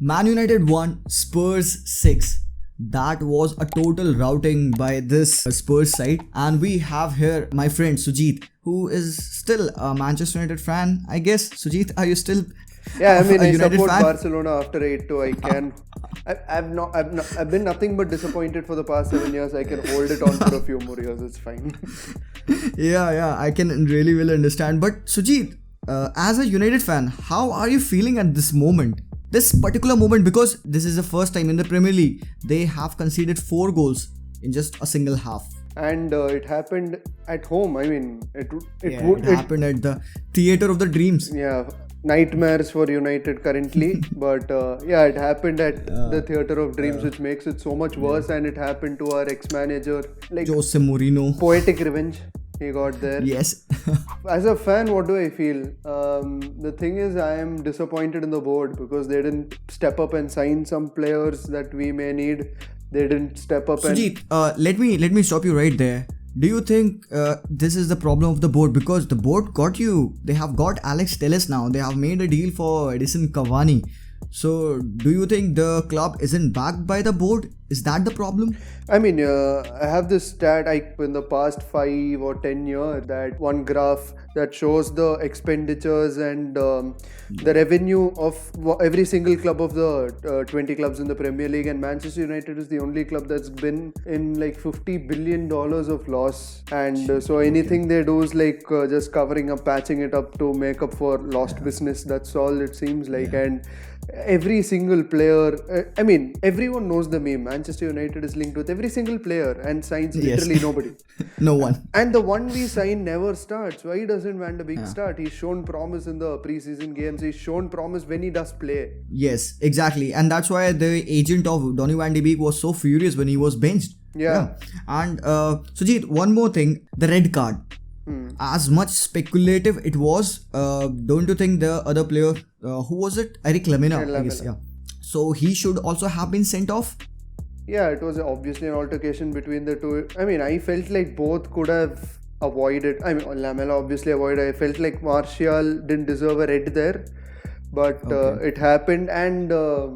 Man United won, Spurs 6. That was a total routing by this Spurs side. And we have here my friend Sujit, who is still a Manchester United fan. I guess, Sujit, are you still Yeah, I mean, a I United support fan? Barcelona after 8-2. I've been nothing but disappointed for the past 7 years. I can hold it on for a few more years. It's fine. Yeah, I can really well understand. But Sujit, as a United fan, how are you feeling at this moment? This particular moment, because this is the first time in the Premier League they have conceded 4 goals in just a single half. And it happened at home. I mean, it happened at the theater of the dreams. Yeah, nightmares for United currently. But yeah, it happened at the theater of dreams, which makes it so much worse. And it happened to our ex-manager, like Jose Mourinho. Poetic revenge he got there. Yes. As a fan, what do I feel? The thing is, I am disappointed in the board because they didn't step up and sign some players that we may need. They didn't step up. Sujit, let me stop you right there. Do you think this is the problem of the board? Because the board got you. They have got Alex Telles now. They have made a deal for Edison Cavani. So, do you think the club isn't backed by the board? Is that the problem? I mean, I have this stat in the past 5 or 10 years, that one graph that shows the expenditures and the revenue of every single club of the 20 clubs in the Premier League, and Manchester United is the only club that's been in like $50 billion of loss, and so anything they do is like just covering up, patching it up to make up for lost business. That's all it seems like. And every single player, I mean, everyone knows the meme. Manchester United is linked with every single player and signs literally nobody. No one. And the one we sign never starts. Why doesn't Van de Beek start? He's shown promise in the preseason games. He's shown promise when he does play. Yes, exactly. And that's why the agent of Donny Van de Beek was so furious when he was benched. Yeah. And Sujit, one more thing. The red card. As much speculative it was, don't you think the other player, who was it? Eric Lamela, I guess, yeah. So he should also have been sent off? Yeah, it was obviously an altercation between the two. I mean, I felt like both could have avoided. I mean, Lamela obviously avoided. I felt like Martial didn't deserve a red there. But it happened, and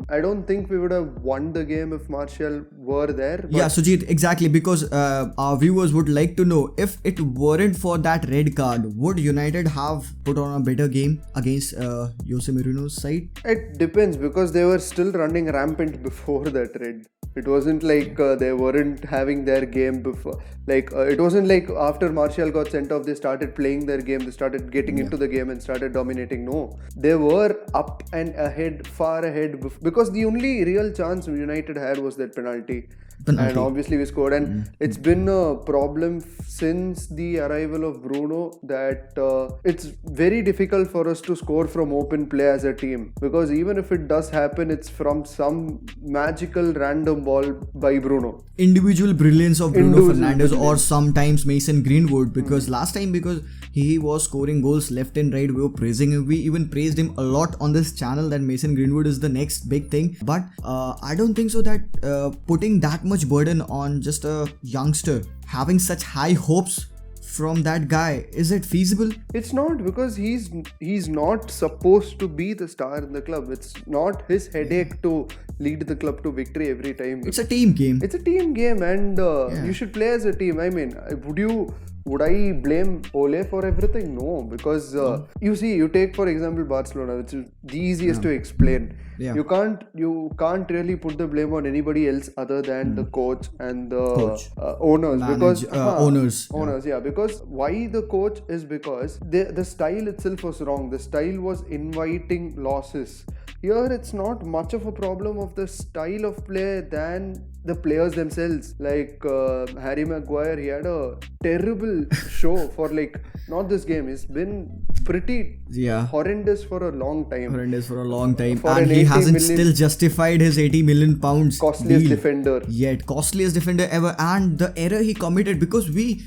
I don't think we would have won the game if Martial were there. But yeah, Sujit, exactly, because our viewers would like to know, if it weren't for that red card, would United have put on a better game against Jose Mourinho's side? It depends, because they were still running rampant before that red. It wasn't like they weren't having their game before. Like it wasn't like after Martial got sent off, they started playing their game. They started getting into the game and started dominating. No, they were up and ahead, far ahead. Because the only real chance United had was that penalty. And obviously we scored. And it's been a problem since the arrival of Bruno that it's very difficult for us to score from open play as a team. Because even if it does happen, it's from some magical random ball by Bruno. Individual brilliance of Bruno Fernandes or sometimes Mason Greenwood. Because last time, because he was scoring goals left and right, we were praising him. We even praised him a lot on this channel that Mason Greenwood is the next big thing. But I don't think so that putting that much burden on just a youngster, having such high hopes from that guy, is it feasible? It's not, because he's not supposed to be the star in the club. It's not his headache to lead the club to victory every time. It's a team game. It's a team game, and you should play as a team. I mean, would I blame Ole for everything? No, because you see, you take for example Barcelona, which is the easiest to explain. Yeah. You can't really put the blame on anybody else other than the coach and the owners. Owners, yeah. Because why the coach is because the style itself was wrong. The style was inviting losses. Here it's not much of a problem of the style of play than the players themselves. Like Harry Maguire, he had a terrible show for like, not this game, he's been pretty horrendous for a long time. And he hasn't still justified his £80 million costliest deal defender. Yet, costliest defender ever. And the error he committed, because we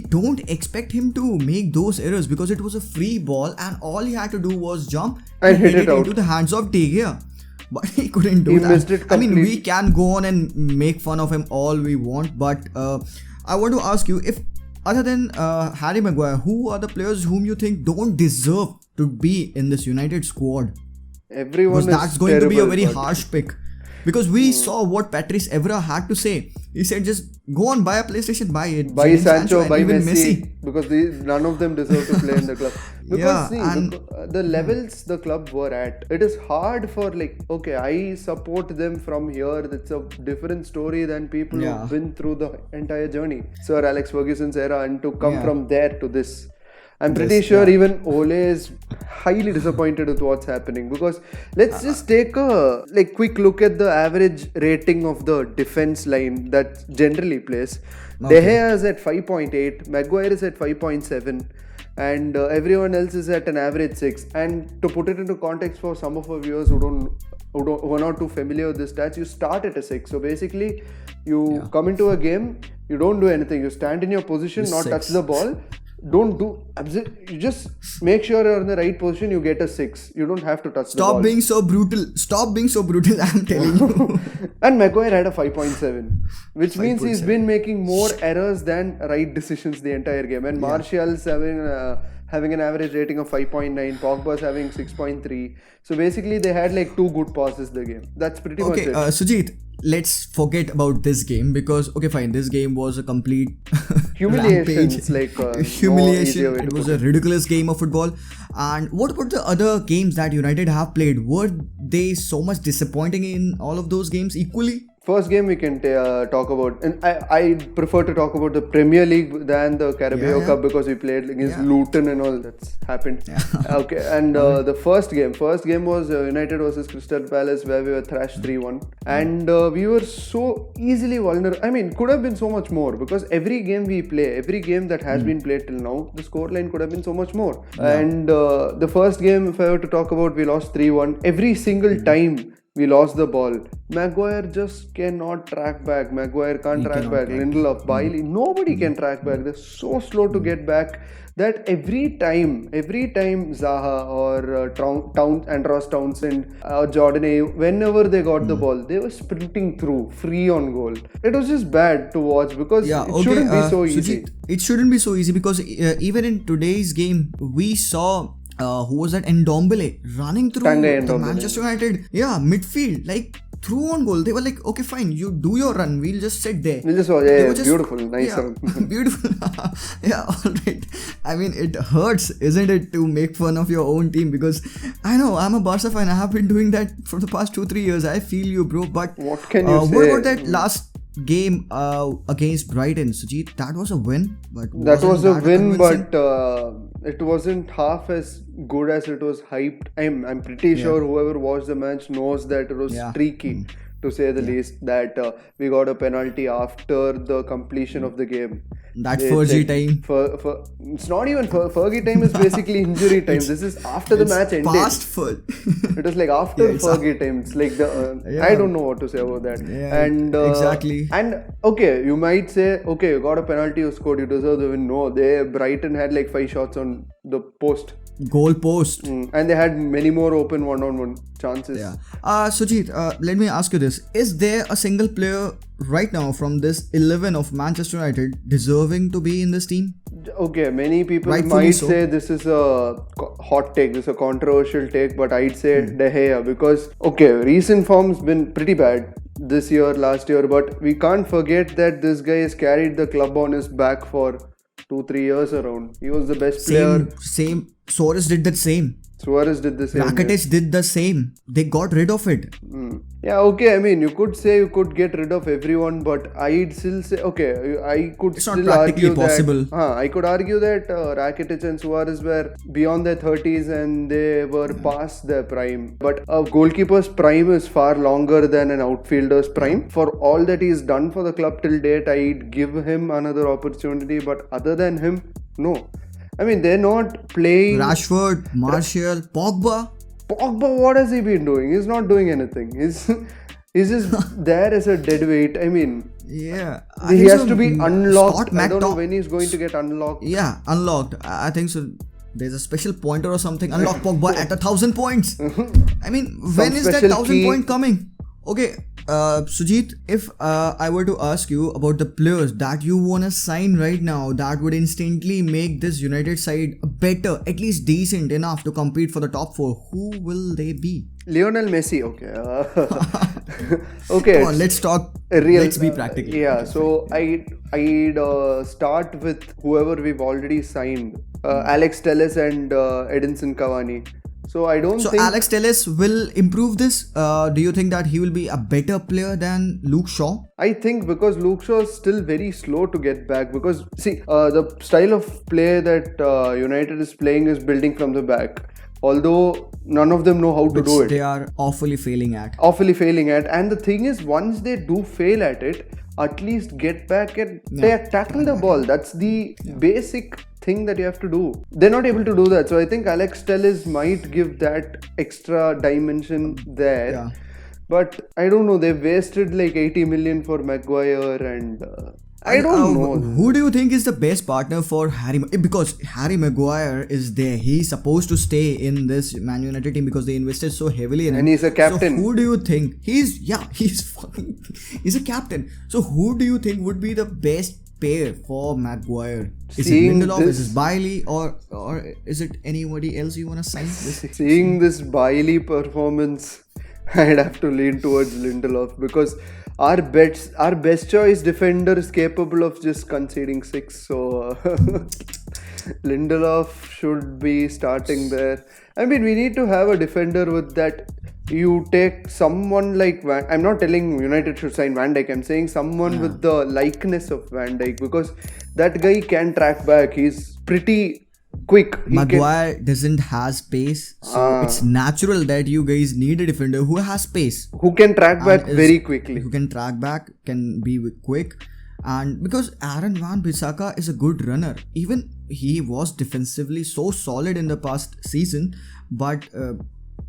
don't expect him to make those errors, because it was a free ball and all he had to do was jump and hit it into the hands of De Gea. But he couldn't do that. Missed it completely. I mean, we can go on and make fun of him all we want, but I want to ask you, if other than Harry Maguire, who are the players whom you think don't deserve to be in this United squad? Everyone Because is that's going to be a terrible, very but- harsh pick. Because we saw what Patrice Evra had to say. He said, just go on, buy a PlayStation, buy it. Buy Jadon Sancho, and buy even Messi, because none of them deserve to play in the club. Because Yeah, see, and- the levels the club were at, it is hard for like, okay, I support them from here. That's a different story than people Yeah. who've been through the entire journey. Sir Alex Ferguson's era, and to come Yeah. from there to this. I'm pretty sure even Ole is highly disappointed with what's happening, because let's just take a like quick look at the average rating of the defense line that generally plays. De Gea is at 5.8, Maguire is at 5.7, and everyone else is at an average 6. And to put it into context for some of our viewers who are not too familiar with this stats, you start at a 6. So basically, you come into a game, you don't do anything. You stand in your position, not touch the ball. Don't do you just make sure you're in the right position. You get a 6. You don't have to touch the ball. Stop being so brutal. Stop being so brutal, I'm telling you. And Maguire had a 5.7, which means he's been making more errors than right decisions the entire game. And Martial's having an average rating of 5.9, Pogba's having 6.3. So basically, they had like 2 good passes the game. That's pretty much it. Sujit, let's forget about this game because, okay, fine, this game was a complete Humiliation. rampage. It's like Humiliation. No It was a ridiculous game of football. And what about the other games that United have played? Were they so much disappointing in all of those games equally? First game we can talk about, and I prefer to talk about the Premier League than the Carabao Cup, because we played against Luton and all that's happened. Okay, and the first game was United versus Crystal Palace, where we were thrashed 3-1, and we were so easily vulnerable. I mean, could have been so much more, because every game we play, every game that has been played till now, the scoreline could have been so much more. And the first game, if I were to talk about, we lost 3-1. Every single time we lost the ball, Maguire just cannot track back. Maguire can't track back. Lindelof, Bailey, nobody can track back. They're so slow to get back that every time Zaha or Andros Townsend or Jordan Ayew, whenever they got the ball, they were sprinting through, free on goal. It was just bad to watch, because it shouldn't be so easy. Sujit, it shouldn't be so easy because even in today's game, we saw who was that? Ndombele running through the Manchester United midfield, like through on goal. They were like, okay, fine, you do your run, we'll just sit there. We'll just watch. Beautiful, nice run. Beautiful. Alright. I mean, it hurts, isn't it, to make fun of your own team? Because I know I'm a Barca fan. I have been doing that for the past 2-3 years. I feel you, bro. But what can you say? What about that last game against Brighton, Sujit? That was a win, but that was a win, but it wasn't half as good as it was hyped. I'm pretty sure whoever watched the match knows that it was streaky, to say the least. That we got a penalty after the completion of the game. That Fergie time. It's not even Fergie time. Is basically injury time. This is after the match ended. Past full. It was like after Fergie time. It's like I don't know what to say about that. And exactly. And okay, you might say, okay, you got a penalty, you scored, you deserve the win. No, Brighton had like 5 shots on the post. Goal post. And they had many more open one-on-one chances. Sujit, let me ask you this. Is there a single player right now from this 11 of Manchester United deserving to be in this team? Okay, many people might say this is a hot take, this is a controversial take, but I'd say De Gea, because, okay, recent form's been pretty bad this year, last year, but we can't forget that this guy has carried the club on his back for 2-3 years around. He was the best player. Same. Suarez did the same. Suarez did the same. Rakitic did the same. They got rid of it. Yeah, okay. I mean, you could say you could get rid of everyone, but I'd still say, okay, I could it's still not practically argue possible. that. I could argue that Rakitic and Suarez were beyond their 30s and they were past their prime. But a goalkeeper's prime is far longer than an outfielder's prime. For all that he's done for the club till date, I'd give him another opportunity. But other than him, no. I mean, they're not playing. Rashford, Martial, Pogba, what has he been doing? He's not doing anything. He's just there as a dead weight. I mean, he has to be unlocked. I don't know when he's going to get unlocked. Yeah, unlocked. I think so. There's a special pointer or something. Unlock Pogba at 1,000 points. I mean, when is that 1,000 point coming? Okay, Sujit, if I were to ask you about the players that you want to sign right now that would instantly make this United side better, at least decent enough to compete for the top 4, who will they be? Lionel Messi, okay. Okay. Come on, let's talk. Real, Let's be practical. yeah, so I'd start with whoever we've already signed, Alex Telles and Edinson Cavani. So I don't So think Alex Telles will improve this. Do you think that he will be a better player than Luke Shaw? I think because Luke Shaw is still very slow to get back, because see, the style of play that United is playing is building from the back. Although none of them know how to do it. They are awfully failing at. And the thing is, once they do fail at it, at least get back and tackle the ball. That's the basic thing that you have to do. They're not able to do that, so I think Alex Telles might give that extra dimension there. Yeah. But I don't know, they've wasted like 80 million for Maguire, and I don't know. Who do you think is the best partner for Harry? Because Harry Maguire is there. He's supposed to stay in this Man United team because they invested so heavily in him. And he's a captain. So who do you think? He's a captain. So who do you think would be the best pair for Maguire? Is it Lindelof? Is it Bailey? Or is it anybody else you want to sign? Seeing this Bailey performance, I'd have to lean towards Lindelof, because our best choice defender is capable of just conceding 6. So Lindelof should be starting there. I mean, we need to have a defender with that. You take someone like I'm not telling United should sign Van Dijk. I'm saying someone with the likeness of Van Dijk, because that guy can track back. He's pretty quick. Maguire doesn't have pace, so it's natural that you guys need a defender who has pace, who can track back very quickly, who can track back, can be quick. And because Aaron Wan-Bissaka is a good runner, even he was defensively so solid in the past season, but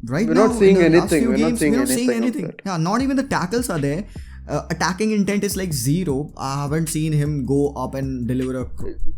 right we're now not seeing in the anything. Last few We're games, not seeing anything. Yeah, not even the tackles are there. Attacking intent is like 0. I haven't seen him go up and deliver a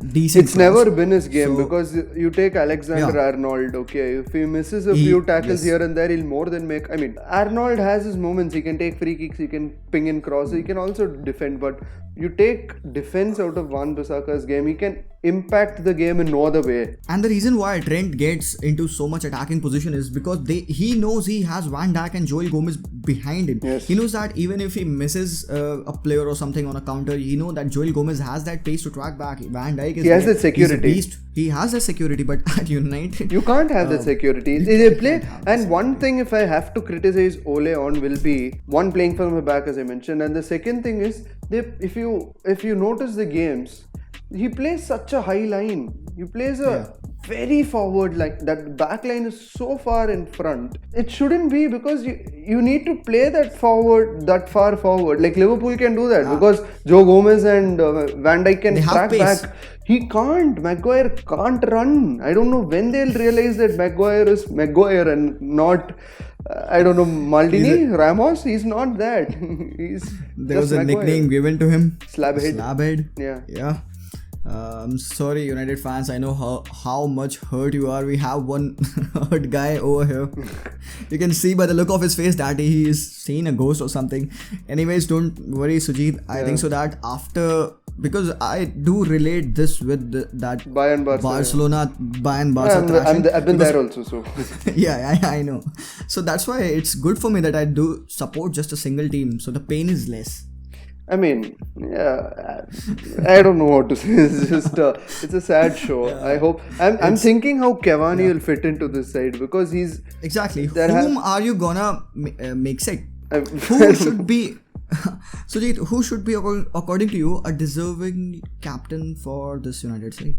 decent. It's never been his game, because you take Alexander Arnold. Okay, if he misses a few tackles here and there, he'll more than make. I mean, Arnold has his moments. He can take free kicks. He can ping in crosses. He can also defend. But you take defense out of Wan-Bissaka's game, he can impact the game in no other way. And the reason why Trent gets into so much attacking position is because he knows he has Van Dijk and Joel Gomez behind him. Yes. He knows that even if he misses a player or something on a counter, he knows that Joel Gomez has that pace to track back. Van Dijk is has that security. He's a beast. He has that security, but at United you can't have that security. They play, and one thing if I have to criticize Ole on will be one, playing from the back, as I mentioned, and the second thing is if you notice the games, he plays such a high line. He plays a very forward, like that back line is so far in front. It shouldn't be, because you need to play that far forward. Like Liverpool can do that because Joe Gomez and Van Dijk can track back. He can't. Maguire can't run. I don't know when they'll realize that Maguire is Maguire and not I don't know, Maldini, Ramos. He's not that. There was a Maguire. Nickname given to him. Slabhead. Yeah. I'm sorry, United fans. I know how much hurt you are. We have one hurt guy over here. You can see by the look of his face that he is seeing a ghost or something. Anyways, don't worry, Sujit. I think so that after, because I do relate this with that Barcelona Bayern Barca. I've been there also, so yeah, I know. So that's why it's good for me that I do support just a single team, so the pain is less. I mean, I don't know what to say. It's just it's a sad show. I hope I'm thinking how Cavani will fit into this side, because he's exactly. Whom are you gonna make sick? Who should be? Sujit, who should be, according to you, a deserving captain for this United side?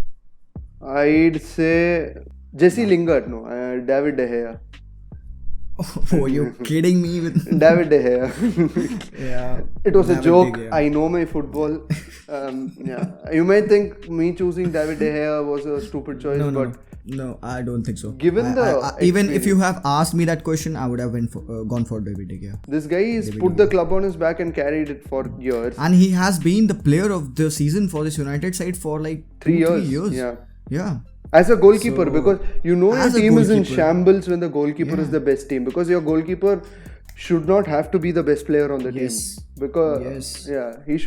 I'd say Jesse Lingard. No, David De Gea. Oh, you're kidding me with David De Gea. Yeah, it was a joke. I know my football. You might think me choosing David De Gea was a stupid choice, No, I don't think so. Given even if you have asked me that question, I would have gone for David De Gea. This guy has put the club on his back and carried it for years. And he has been the player of the season for this United side for like 3 years. Yeah. As a goalkeeper, because your team is in shambles when the goalkeeper is the best team, because your goalkeeper should not have to be the best player on the team, because he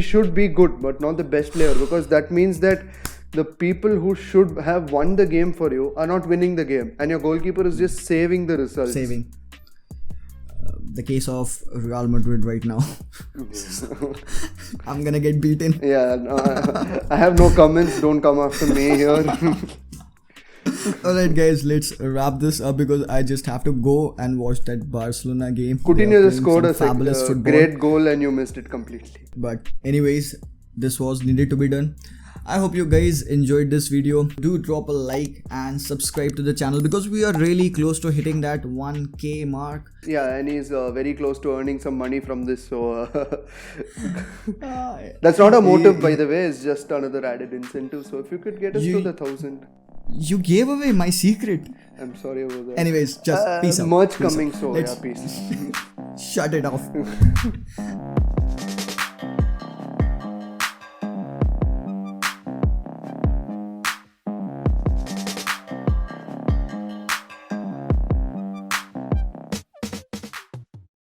should be good but not the best player, because that means that the people who should have won the game for you are not winning the game, and your goalkeeper is just saving the results. the case of Real Madrid right now. I'm gonna get beaten. Yeah, no, I have no comments. Don't come after me here. Alright guys, let's wrap this up because I just have to go and watch that Barcelona game. Coutinho just scored a fabulous football. great goal and you missed it completely. But anyways, this was needed to be done. I hope you guys enjoyed this video. Do drop a like and subscribe to the channel because we are really close to hitting that 1k mark. Yeah, and he's very close to earning some money from this, so that's not a motive, by the way. It's just another added incentive. So if you could get us to the 1,000. You gave away my secret. I'm sorry about that. Anyways, just peace out. Merch Peace coming, out. so yeah, peace. Shut it off.